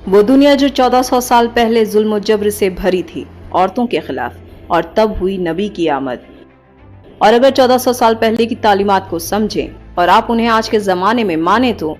वो दुनिया जो 1400 साल पहले जुल्म जबर से भरी थी औरतों के खिलाफ, और तब हुई नबी की आमद। और अगर 1400 साल पहले की तालीमात को समझें और आप उन्हें आज के जमाने में माने तो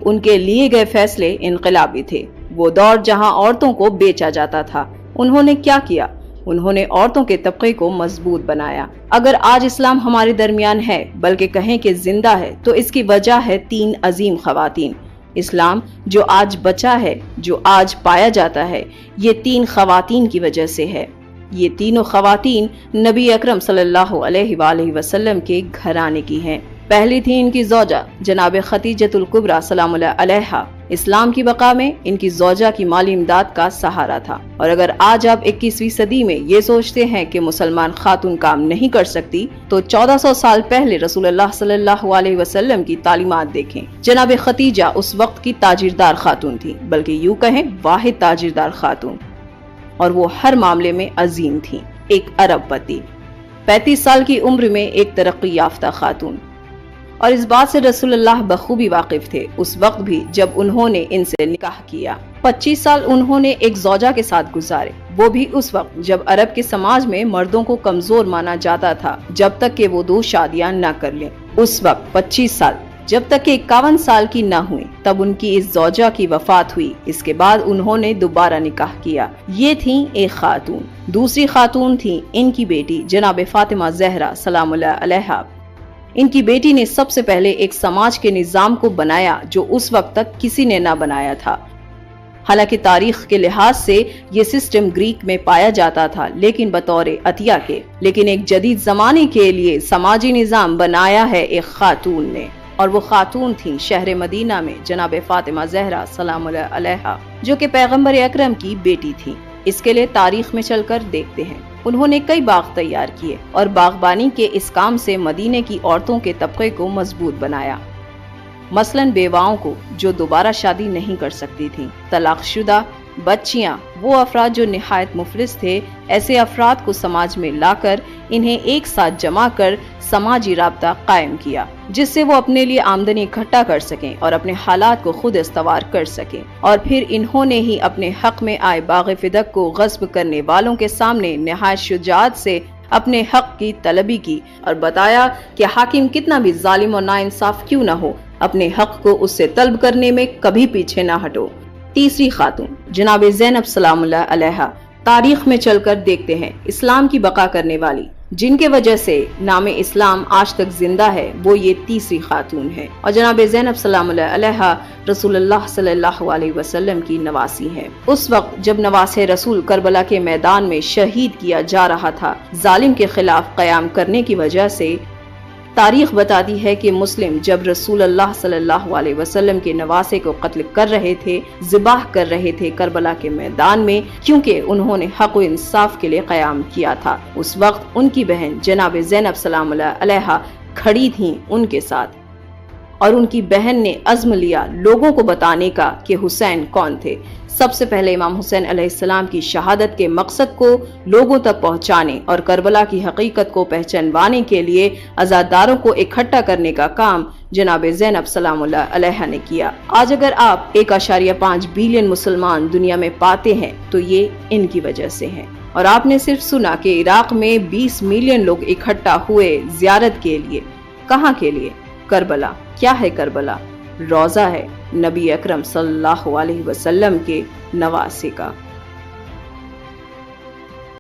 उनके लिए गए फैसले इनकलाबी थे। वो दौर जहां औरतों को बेचा जाता था, उन्होंने क्या किया? उन्होंने औरतों के तबके को मजबूत बनाया। अगर आज इस्लाम हमारे दरमियान है, बल्कि कहें कि जिंदा है, तो इसकी वजह है 3 अजीम खवातीन। इस्लाम जो आज बचा है, जो आज पाया जाता है, ये 3 खवातीन की वजह से है। ये तीनों खवातीन नबी अकरम सल्लल्लाहु अलैहि वसल्लम के घराने की हैं। पहली थी इनकी ज़ौजा जनाब खदीजतुल कुबरा सलामुल्लाह अलैहा। इस्लाम की बका में इनकी ज़ौजा की माली इमदाद का सहारा था। और अगर आज आप 21वीं सदी में ये सोचते हैं कि मुसलमान खातून काम नहीं कर सकती, तो 1400 साल पहले रसूलुल्लाह सल्लल्लाहु अलैहि वसल्लम की तालीमात देखें। जनाब खदीजा उस वक्त की ताजिरदार खातून थी, बल्कि यूं कहें वाहिद ताजिरदार खातून, और वो हर मामले में अजीम थी। एक अरबपति, 35 साल की उम्र में एक तरक्की याफ्ता खातून। और इस बात से रसूलुल्लाह बखूबी वाकिफ थे उस वक्त भी जब उन्होंने इनसे निकाह किया। 25 साल उन्होंने एक ज़ौजा के साथ गुजारे, वो भी उस वक्त जब अरब के समाज में मर्दों को कमजोर माना जाता था, जब तक कि वो 2 शादियां न कर लें। उस वक्त 25 साल, जब तक कि 51 साल की न हुई, तब उनकी इस ज़ौजा की वफात हुई। इसके बाद उन्होंने दोबारा निकाह किया। ये थी एक खातून। दूसरी खातून थी इनकी बेटी जनाब फातिमा ज़हरा सलामुल्लाह अलैहा। इनकी बेटी ने सबसे पहले एक समाज के निजाम को बनाया जो उस वक्त तक किसी ने ना बनाया था। हालांकि तारीख के लिहाज से ये सिस्टम ग्रीक में पाया जाता था, लेकिन बतौर अतिया के। लेकिन एक जदीद जमाने के लिए समाजी निजाम बनाया है एक खातून ने, और वो खातून थी शहर मदीना में जनाब फातिमा ज़हरा सलामुल्लाह अलैहा, जो कि पैगंबर अकरम की बेटी थी। इसके लिए तारीख में चलकर देखते हैं। उन्होंने कई बाग तैयार किए और बागबानी के इस काम से मदीने की औरतों के तबके को मजबूत बनाया। मसलन बेवाओं को जो दोबारा शादी नहीं कर सकती थीं, तलाकशुदा, बच्चियां, वो अफराद जो निहायत मुफलिस थे, ऐसे अफराद को समाज में लाकर इन्हें एक साथ जमा कर समाजी राब्ता कायम किया, जिससे वो अपने लिए आमदनी इकट्ठा कर सकें और अपने हालात को खुद इस्तवार कर सकें। और फिर इन्होंने ही अपने हक में आए बाग़ फिदक को गस्ब करने वालों के सामने निहायत शुजाअत से अपने हक की तलबी की और बताया कि हाकिम कितना भी जालिम और नाइंसाफ क्यों न हो, अपने हक को उससे तलब करने में कभी पीछे न हटो। तीसरी खातून जनाब ज़ैनब सलामुल्लाह अलैहा। तारीख में चलकर देखते हैं इस्लाम की बका करने वाली, जिनके वजह से नाम इस्लाम आज तक जिंदा है, वो ये तीसरी खातून है। और जनाब ज़ैनब सलामुल्लाह अलैहा रसूलुल्लाह सल्लल्लाहु अलैहि वसल्लम की नवासी है। उस वक्त जब नवासे रसूल करबला के मैदान में शहीद किया जा रहा था, जालिम के खिलाफ कयाम करने की वजह से, तारीख बताती है कि मुस्लिम जब रसूलुल्लाह सल्लल्लाहु अलैहि वसल्लम के नवासे को कत्ल कर रहे थे, ज़िबाह कर रहे थे करबला के मैदान में, क्योंकि उन्होंने हक व इंसाफ के लिए कयाम किया था। उस वक्त उनकी बहन जनाब ज़ैनब सलामुल्लाह अलैहा खड़ी थीं उनके साथ, और उनकी बहन ने अज़्म लिया लोगों को बताने का कि हुसैन कौन थे। सबसे पहले इमाम हुसैन अलैहिस्सलाम की शहादत के मकसद को लोगों तक पहुंचाने और करबला की हकीकत को पहचानवाने के लिए अज़ादारों को इकट्ठा करने का काम जनाब ज़ैनब सलामुल्लाह अलैहा ने किया। आज अगर आप 1.5 बिलियन मुसलमान दुनिया में पाते हैं, तो ये इनकी वजह से है। और आपने सिर्फ सुना कि इराक में 20 मिलियन लोग इकट्ठा हुए ज़ियारत के लिए। कहाँ के लिए? करबला। क्या है करबला? रोज़ा है नबी अकरम सल्लल्लाहु अलैहि वसल्लम के नवासे का।